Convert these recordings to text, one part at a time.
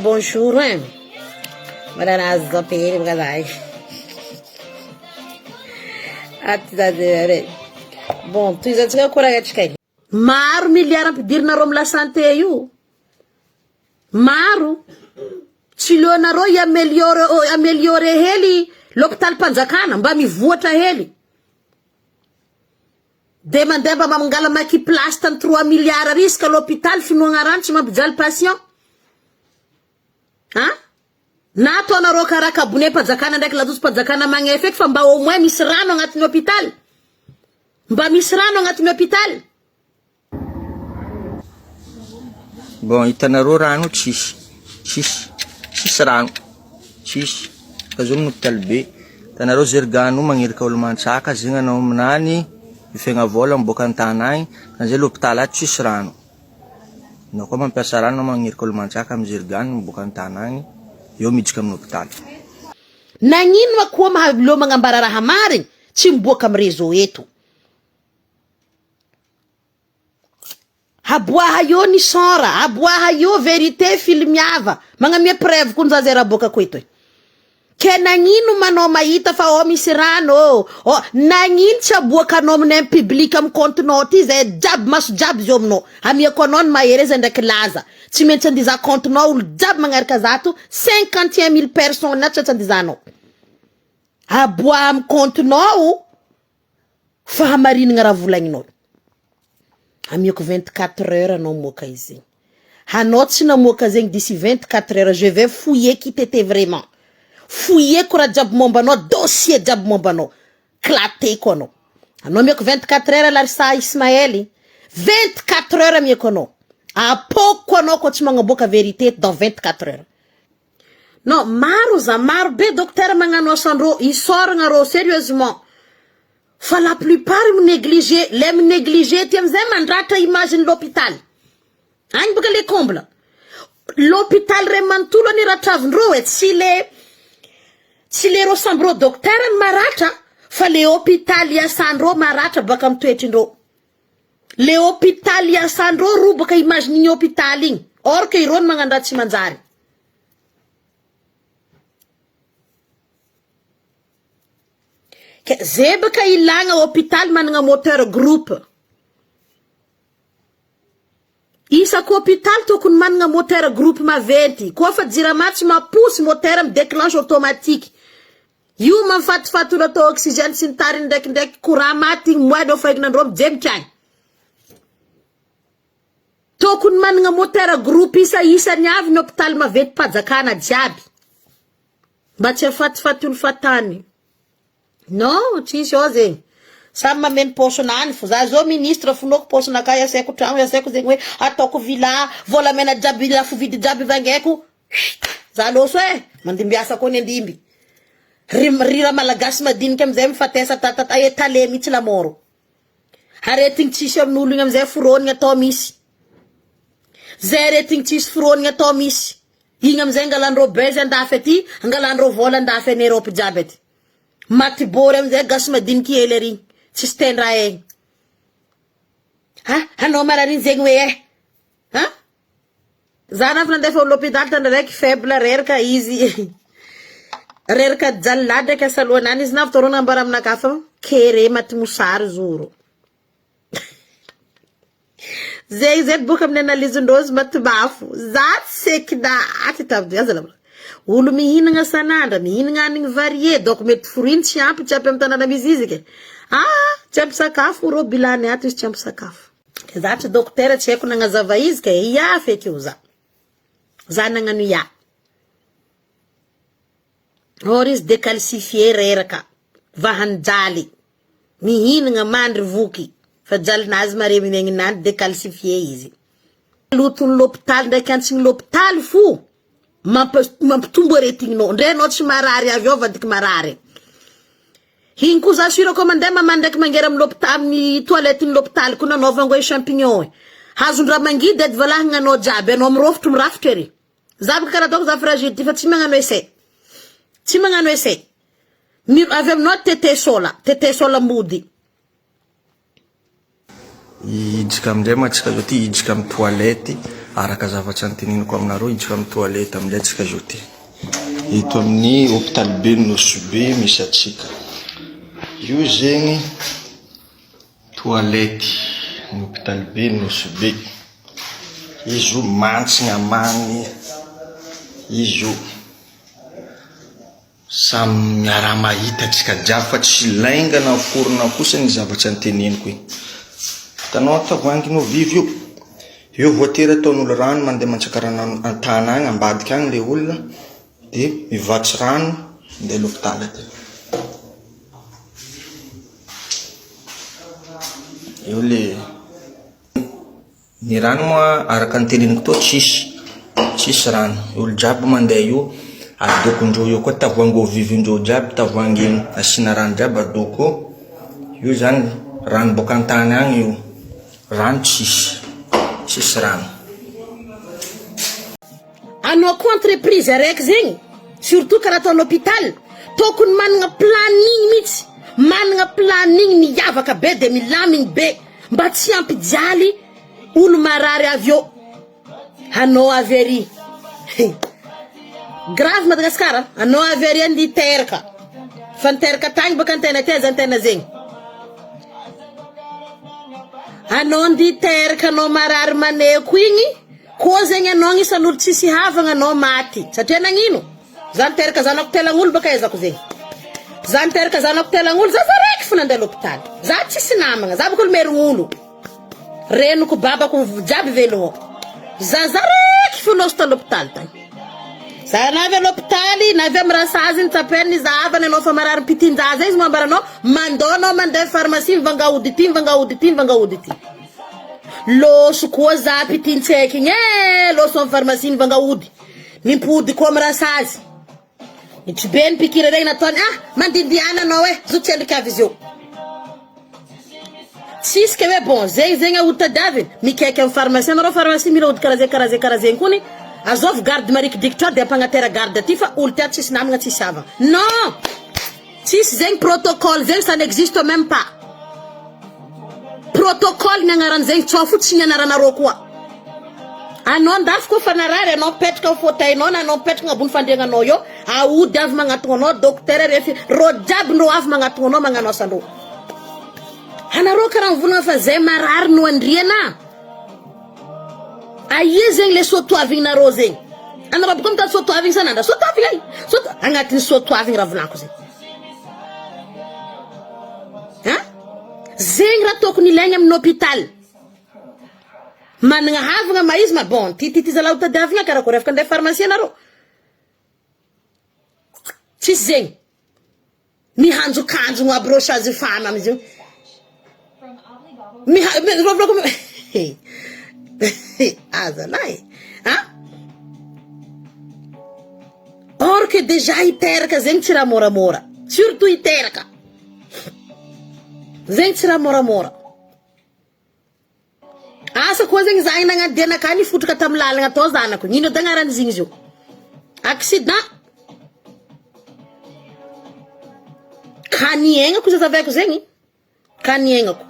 Bonjour, hein. Madame Azapé, regardez. Bon, tu as dit que maro miliara ampidirina rô la santé io. Maro. Tsilonarô amélioré heli l'hôpital Panjakana mba mivoatra heli. De mandeha mba mangala maki place tan 3 milliards risque l'hôpital finoagna rano tsy mampijaly patient. Hein? Na ataonarô karaha kabone Panjakana ndraiky ladoso Panjakana magnefa fa mba au moins misy rano agnatin'ny hôpital. Mba misy rano agnatin'ny hôpital. Bon, hitanarô rano tsisy rano tsisy fa zao amin'ny hôpital be hitanarô zergano magnerika olo mantsaka zegny anao aminany ifegna vola miboaka an-tany agny zay l'hôpital ato tsisy rano anao koa mampiasa rano magnerika olo mantsaka amin'ny zergano miboaka an-tany agny eo miditsika amin'ny hôpital. Nagnino makoa mahalo magnambara raha marigny tsy miboaka amin'ny réseau eto. Aboaha io ni sora, aboaha io vérité filmiava, magnamia preuve kunza zera boka kweto. Ke nagnino manao mahita fa o misy rano, nagnino tsy aboakanao amin'ny public amin'ny compte-nao ty zay jab maso jab zio aminao. Amia ko non mahereza ndraiky laza. Tsy maintsy andiza compte-nao olo jab magnaraka zato 51 000 personnes na tsy andizanao. Aboaha amin'ny compte-nao fa hamarinagna raha volagninao. Amioko 24 heures anao moka izy. Hanao tsy namoaka zegny d'ici 24 heures je vais fouiller qui t'étais vraiment. Fouiller ko raha jiaby mombanao, dossier jiaby mombanao. Klateko anao. Anao mioko 24 heures Larissa Ismaël. 24 heures mioko anao. Apoko anao ko tsy magnaboaka vérité dans 24 heures. Non, maro be docteur magnano asandro, isoragna ro sérieusement. Fa la plupart me négliger, les me négliger ti amzay mandratra image de l'hôpital. Agny baka le comble. L'hôpital Remantolo ni ratravindro et si le rosambro docteur maratra fa le hôpital yasandro maratra baka amtoetrindro. Le hôpital yasandro ro baka image ni hôpital igny. Or que iron magnandra tsy manjary. Zay baka ilagna hôpital managna moteur groupe. Isako hôpital tokony managna moteur groupe maventy. Koa fa jirama tsy mapousse moteur me déclenche automatique. Io mamfatifatona to oxygène sy ny tariny ndraikindraiky courant maty moado fa ignandro mijemikany. Tokony managna moteur groupe isany avy ny hôpital maventy Panjakana jiaby. Mba tsy afatifatony fatany. Non, tsisy ao zegny. Samy mameno posonany fo. Za zao ministre fonoko posona ka yasaiko trano yasaiko zegny hoe ataoko villa volamena jiaby lafo vidy jiaby vangaiko. Za loso mandimbiasa ko ny andimby. Rira malagasy madinika amizay mifatesa tatata etale mitsy la moro. Aretigny tsisy amin'olo igny amizay furonigny atao misy. Zay retigny tsisy furonigny atao misy. Igny amizay angalandro beze andafy aty, angalandro vola andafy en Europe jiaby aty. Maty bory amizay gasy madiniky hely ary. Tsisy tendra egny. Anao marariny zegny hoe za nafy nandefa l'hôpital tandra raiky faible reraka izy. Reraka jalla ndraiky asalohany izy navy torona ambara aminaka fa kere maty mosary zoro. Zay boka amin'ny analizindrozy maty bafo. Za tseky da aty tavy azala. Olo mihinagna sanandra, mihinagna anigny varié, donc mety fruiny tsy ampy amin'ny tanana mizizike. Tsy ampy sakafo ro bilany ato izy tsy ampy sakafo. Zatra docteur tsy haiko nagnazava izy ke ia feky io za. Za nagnano ia. Or izy décalcifié reraka. Vahanjaly. Mihinagna mandry voky. Fa jalinazy mare minegninany décalcifié izy. Lotony l'hôpital ndraiky antsigny l'hôpital fo. Mampitombo aretigninao. Ndre anao tsy marary avy ao vadiky marary. Hiny ko za sura ko mandeha mamandraiky mangera amin'ny l'hôpital amin'ny toilette ny l'hôpital ko nanaovango e champignon. Hazondra mangidy edy valahagna anao jiaby anao mirofotro mirafitra ery. Za baka karaha ataoko za fragile ty fa tsy magnano essai. Tsy magnano essai. Avy aminao tete sola mody. Idrika amindray matsika zao ty idrika amin'ny toilette araka zavatra anteniniko aminareo idika amin'ny toaleta amin'ilay tsika zao ty. Ito amin'ny hôpitaly be Nosy-be misy atsika. Io zegny toalety ny hôpitaly be Nosy-be. Izy io mantsina mamy, izy io samy miara mahita atsika jiaby fa tsy laingana forona kosa ny zavatra anteneniko iny. Hitanao tavoahangy Novivy io. Io voatery ataon'olo rano mandeha mantsaka rano an-tany agny ambadika agny le olona dia mivatsy rano mandeha l'hôpital aty. Io le ny rano moa araka ny teneniko to tsisy rano. Olo jiaby mandeha io adokondreo io koa tavoahangy ovivindreo jiaby, tavoahangy asina rano jiaby adoko. Io zany rano boka an-tany agny io. Rano tsisy rano. Anao ko entreprise araiky zegny, surtout karaha atao l'hôpital, tokony managna planning mihitsy, managna planning miavaka be de milamigny be mba tsy ampijaly olo marary avy eo. Anao avery. Grave Madagasikara, anao avery andi teraka. Fa niteraka tagny baka antena teza antena zegny. Anao ndi teraka anao marary maneko igny, ko zegny anao isan'olo tsisy havagna anao maty. Satria nagnino? Za niteraka zanako telagn'olo baka ezako zegny. Za niteraka zanako telagn'olo, za raiky fo nandeha l'hôpital. Za tsisy namagna, za bako merogn'olo. Renoko babako jiaby velogno. Za raiky fo nosto l'hôpital tagny. Za navy à l'hôpital, navy amin'ny rasazy ny tapeliny zahavana anao fa marary pitin-jaza izy mambaranao, mandao anao mandeha pharmacie mivanga ody ty, mivanga ody ty, mivanga ody ty. Loso koa za pitin-tseky igny, loso amin'ny pharmacie mivanga ody. Nimpody koa amin'ny rasazy. Ny tsy be ny pikira regny nataony, mandindiana anao zo tsy endrika avy izy eo. Tsisy ke hoe bon, zegny ody tadiaviny, mikaiky amin'ny pharmacie, anareo pharmacie mila ody karazay kony. Azov garde marikidikitra de ampagnatera garde aty fa olo ty tsisy namagna tsisy havagna. Non! Tsisy zegny protocole zegny, ça n'existe même pas. Protocole ny agnaran zegny tsao fotsy ny anaranareo koa. Anao andafy koa fa narary, anao petraka fauteuil-nao na anao petraka ambony fandriagnanao eo, aody avy magnatogna anao, docteur refi, ro jiaby ndreo avy magnatogna anao magnano asandreo. Anareo karaha mivolagna fa zay marary no andriana. Aia zegny le soatoavigninareo zegny. Anareo boka mitady soatoavigny sanandra, soatoavigny ay. Agnatin'ny soatoavigny raha volako zegny. Zegny raha tokony ilaigny amin'ny hôpital. Managna havagna ma izy ma bon, ty zalahy tadiavigna karakory afaka andeha pharmacie anareo. Tsisy zegny. Mihanjokanjogno aby reo sazy fama amizio. Azalahy. Or que déjà iteraka zegny tsy raha moramora. Surtout iteraka. Zegny tsy raha moramora. Asa koa zegny za nagnadiana ka nifotroka tamin'ny lalagna tao zanako. Nino edy agnarany zegny izy io? Accident. Ka niaignako zazaveko zegny. Ka niaignako.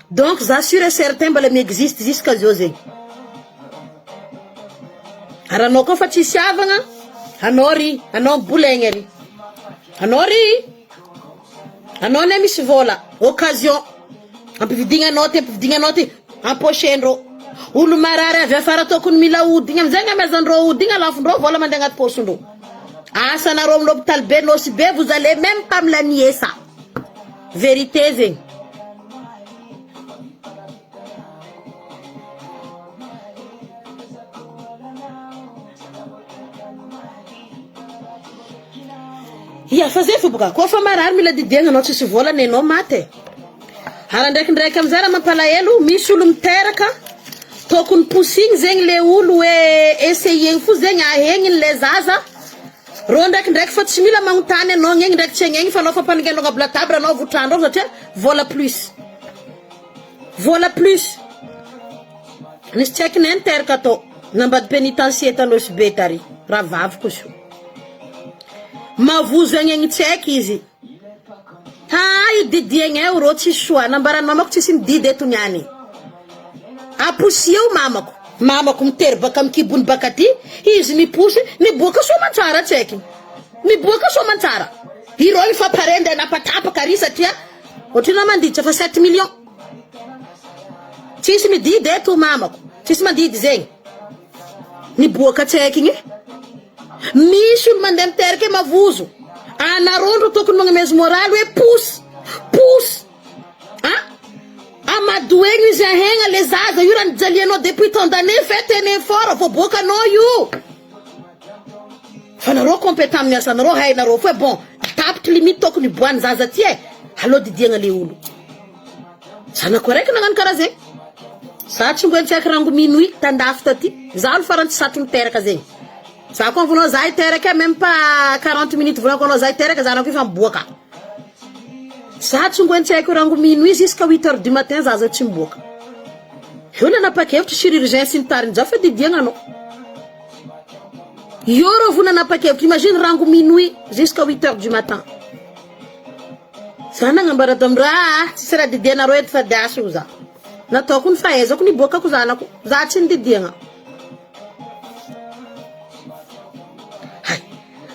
Donc, ça sûr et certain que ça existe jusqu'à aujourd'hui. Alors, nous avons fait ça avant. Anori, anon boulengeri. Anori. Anon nemi si vola. Occasion. Ampi vidinga note. Ampochendo. Ulu marare avya farato kun mila udinga. Mzenga mezandro udinga lafundro vola mandenga posundo. Asa na rom l'hôpital be Nosy-be, vous allez même pas me la nier ça. Vérité, zing. Ia fazer fubuka ko fa marary mila didiagna anao tsisy vola nenao maty. Hala ndraikindraiky amizay raha mampalahelo, misy olo miteraka tokony posigny zegny le olo hoe essayegny fo zegny ahegny le zaza. Ro ndraikindraiky fa tsy mila magnontany anao ngegny ndraiky tsy ngegny fa anao fa mpanengenao ambony latabra anao votrandreo satria vola plus. Vola plus. Nisy tsy aiky nenteraka atao nambady pénitencier ta Nosy-be tary. Raha vavy koa izy. Mavozo agny tsy aiky izy. Ay, didiegna euro tsy soa. Nambarany mamako tsisy mididy eto niany. Aposia eo mamako. Mamako mitery baka mikibony baka ty. Izy miposy, miboaka soma tsara tseky. Miboaka soma tsara. Iro ifamparenda napatapaka ry satria otrina mandiditra fa 7 millions. Tsisy mididy eto mamako. Tsisy mandidy zegny. Miboaka tseky igny. Misy olo mandeha miteraka mavozo. Anarondro tokony magnamezo moraly hoe pousse. Hein? Amadoegny izy ahegna le zaza io raha nijalianao depuis tant d'années fait un effort vao boakanao io. Fa nareo compétent amin'ny asanareo hainareo fa bon tapitra limite tokony boany zaza ty allo didiagna le olo. Zanako raiky nagnano karaha zegny. Za tsy mbola tsaiky rango minuit tandafy taty. Za olo farany tsy satry miteraka zegny. Za koa vonao za iteraka même pas 40 minutes vonao koa za iteraka zanako efa miboaka. Za tsy mbola tsaiky rango minuit jusqu'à 8h du matin za tsy miboaka. Io nanapakevitra chirurgien sy ny tariny za fa didiagna anao. Io rô vo nanapakevitra imagine rango minuit jusqu'à 8h du matin. Za nagnambara tamraha tsy raha didianareo eto fa diasy io za. Nataoko ny fahaizako ny boakako zanako. Za tsy nididiagna.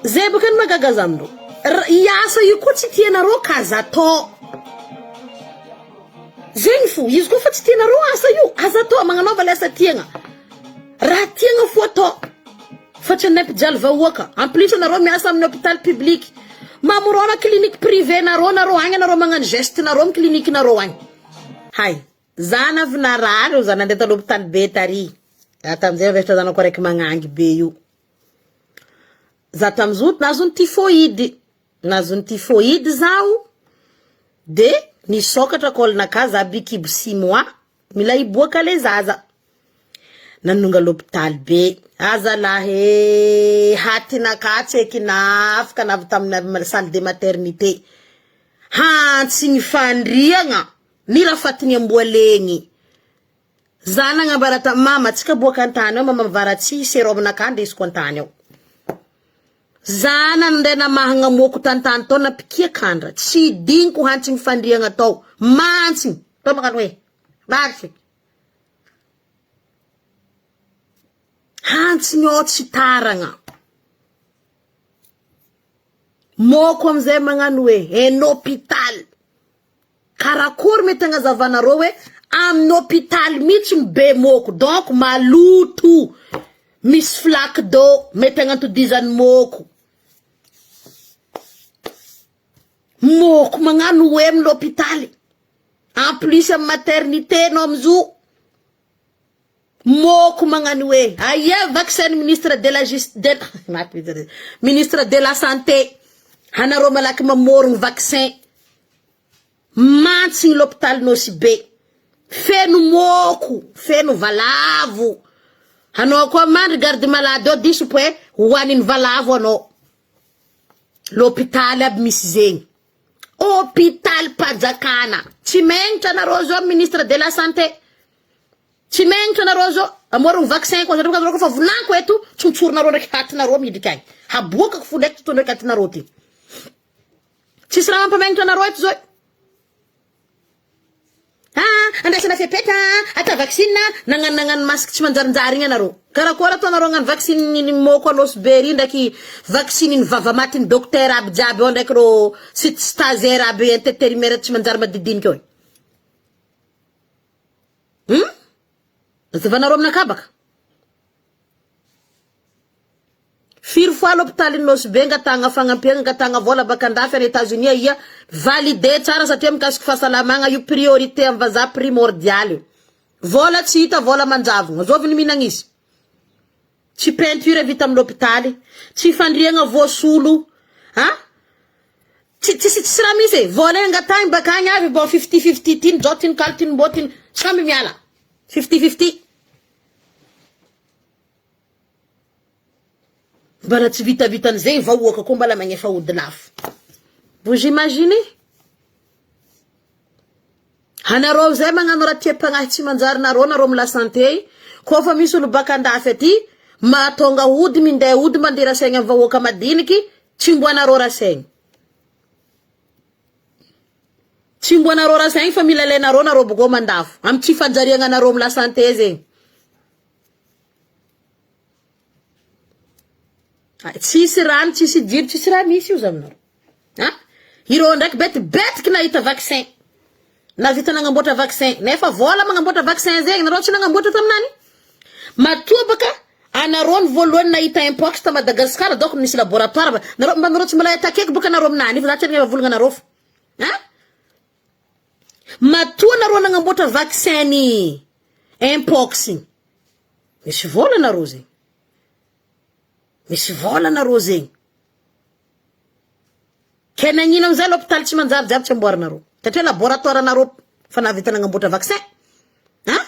Zay baka ny magaga zamindro. Iasa io koa tsy tianareo kazatao. Zegny fo, izy koa fa tsy tianareo asa io. Azatao, magnanaova le asa tiagna. Raha tiagna fo atao. Fa tsy nampijaly vahoaka. En plus nareo miasa amin'ny hôpital public. Mamorona clinique privé nareo agny nareo magnano geste nareo amin'ny clinique nareo agny. Hay. Zana vinarary za nandeha talo hôpital be tary. Atamzay vehitra zanako raiky magnangy be io. Za tamzot nazony typhoïde zao. De nisokatra kolonaka za bikibo 6 mois. Mila iboaka le zaza. Nanonga l'hôpital be. Aza lahe hatinaka tseky na afaka navy tamina salle de maternité. Hantsy ny fandriagna. Nira fatiny amboalegny. Zana ngabarata mama tsika boaka antany mama mivaratsy seromnaka ndesiko antany ao. Zana ndena mahagna moko tantany tao na pikia kandra. Tsy dinko hantsy ny fandriagna tao. Mantsy. Tao makano hoe. Bagsi. Hantsy nyo tsy taragna. Moko amzay magnano hoe en hôpital. Karakory mety agnazavanareo hoe amin'ny hôpital mitsy be moko. Donc maloto. Misy flaque d'eau mety agnantodizany moko. Moko magnano hoe amin'ny hôpital. En plus amin'ny maternité no amzo. Moko magnano hoe aia vaccin ministre de la ministre de la santé. Hanareo malaky mamorogno vaccin. Mantsy l'hôpital no si be. Feno moko, feno valavo. Hanao koa mandry garde malade diso poe hoaniny valavo anao. L'hôpital aby misy zegny. Hôpital Pajakana. Tsy menitra nareo zao ministre de la santé. Tsy menitra nareo zao amorogno vaccin koa zareo fa volanko eto tsontsoro nareo ndraiky hatinareo midika agny. Haboakako fo ndraiky to ndraiky hatinareo ty. Tsisy raha mampamenitra nareo eto zao. Andrasana fepeta ata vaccine nagnano masque tsy manjarinjary igny anareo. Karakôry atao nareo ngano vaccine ny moko anosy be ry ndraiky vaccine ny vava matiny docteur aby jiaby ao ndraiky ro stagiaire aby intérimaire tsy manjary madidiniky eo. Zavanareo aminakabaka. Firy fois l'hôpital nosy be ngatagna fagnampiagna ngatagna vola baka andafy any États-Unis ia validé tsara satria mikasiky fahasalamagna io priorité amin'ny vazaha primordial. Vola tsy hita vola manjavogna. Zoviny minagna izy. Tsy peinture vita amin'ny hôpital, tsy fandriagna voasolo, Tsy raha misy vola ngatagna baka agny avy bon 50-50 tiny jotiny kaltiny mbotiny samby miala. 50-50. Mbala tsy vitavitan'izay vahoaka koa mbala magnefa ody lafo. Vous imaginez? Hanareo zay magnano raha tiam-pagnahy tsy manjary nareo mila santé. Koa fa misy olo baka andafy aty, mahatonga ody minday ody mandira saigna vahoaka madiniky, tsy mboanareo rasaigny. Tsy mboanareo raha zegny fa mila ilainareo nareo bogo mandafo. Am tsy fanjariagnanareo am la santé zegny. Tsisy rano, tsisy jiro, tsisy raha misy io zaminareo. Ha? Ireo ndraiky betibetiky nahita vaccin. Na vita nagnamboatra vaccin. Nefa vola magnamboatra vaccin zegny, nareo tsy nagnamboatra taminany. Matoa baka anareo ny voalohany nahita mpox ta Madagascar, donc nisy laboratoire. Nareo tsy malay attaqueky baka nareo aminany, fa za tsy volagna nareo. Ha? Matoa nareo nagnamboatra vaccin ni mpox. Misy vola nareo zegny. Misy vola nareo zegny. Kena nino amizay l'hôpital tsy manjary tsy amboarinareo. Satria laboratoire nareo fa navita nagnamboatra vaccin. Ha?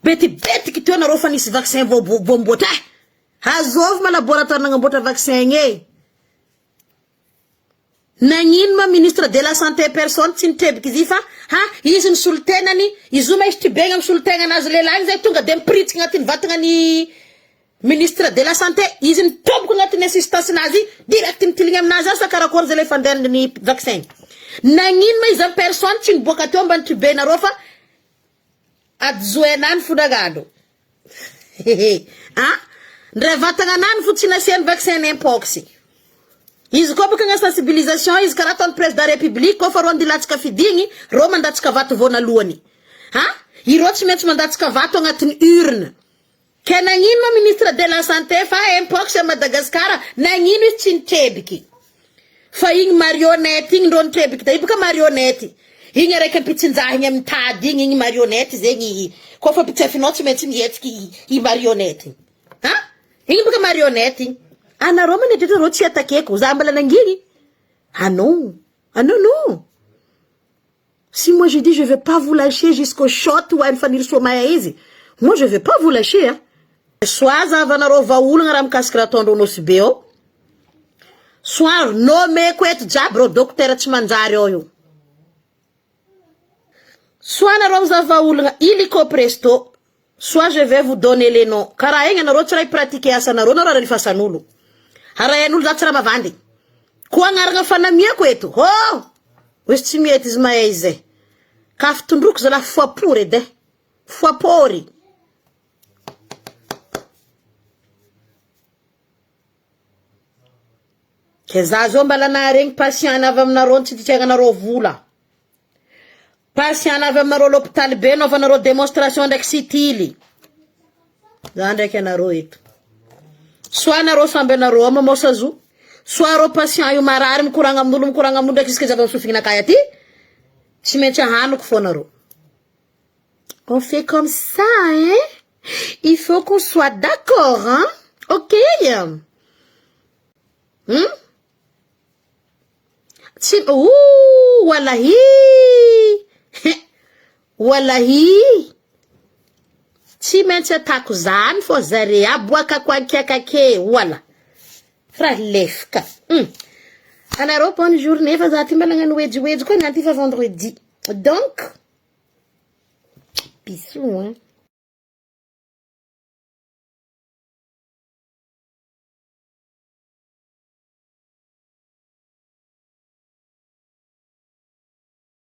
Betibetiky teo nareo fa nisy vaccin voamboatra. Hazov ma laboratoire nagnamboatra vaccin e. Nagnino ma ministre de la santé personne tsy nitrebiky zy fa ha izy ny solotenany izy ma izy tibegna am solotenana azy lehilahy zay tonga de mipritsika agnatin'ny vatagna ny ministre de la santé izy ny toboko agnatin'ny assistance nazy direct mitiligny aminazy asa karakory zay le fandehanany ny vaccin. Nagnino ma izy am personne tsy niboaka teo mba nitibena fa adjoenany fonagado. Ha? Ndray vatagna nany fo tsy nasiany vaccin mpox. Izy koa baka nga sensibilisation izy karaha ataon'ny président de la république koa fa ro andilatsika fidigny ro mandatsika vato voanalohany. Ha? Iro tsy maintsy mandatsika vato agnatin'ny urne. Ke nagnino ma ministre de la santé fa mpox à Madagascar nagnino izy tsy nitrebiky. Fa igny marionnette igny ndo nitrebiky da ibaka marionnette. Igny araiky ampitsinjaha igny amin'ny tady igny marionnette zegny koa fa pitsefinao tsy maintsy mihetsiky i marionnette. Ha? Igny baka marionnette igny. Anareo manedritra reo tsy atakeko, za mbala nanginy. Ah non. Ah non, non. Si moi je dis je vais pas vous lâcher jusqu'au shot ou à une famille somaya izy, moi je vais pas vous lâcher. Hein. Soit za vanareo vaolagna raha mikasiky raha ataondreo nosy be ao. Soit nomeko eto jiaby reo docteur tsy manjary ao io. Soit nareo za vaolagna illico presto, soit je vais vous donner les noms. Karaha igny anareo tsy raha pratiquer asanareo na raha lifasan'olo. Harayan'olo za tsy raha mavandy. Koa agnaragna fanamiako eto. Oh! Oizy tsy mety izy mahay izay. Ka fitondroko zala foapory ede. Foapory. Ke za zao mbala naharegny patient avy aminareo tsy titiagnanareo vola. Patient avy aminareo l'hôpital be naovanareo démonstration ndraiky sitily. Za ndraiky anareo eto. Soit nareo samby anareo amamosa zo, soit ro patient io marary mikoragna amin'olo ndraiky izy zavany sofigna kay aty, tsy maintsy ahaniko fo nareo. On fait comme ça, hein? Il faut qu'on soit d'accord, hein? Ok? Ouh, wallahi! Wallahi! Tsy maintsy atako zany fô zare aboakako akekake wala. Fra lefka. Anareo bonne journée fa za ty mbala nagnano wedjiwedji koa nanty fa vendredi. Donc, bisous, hein.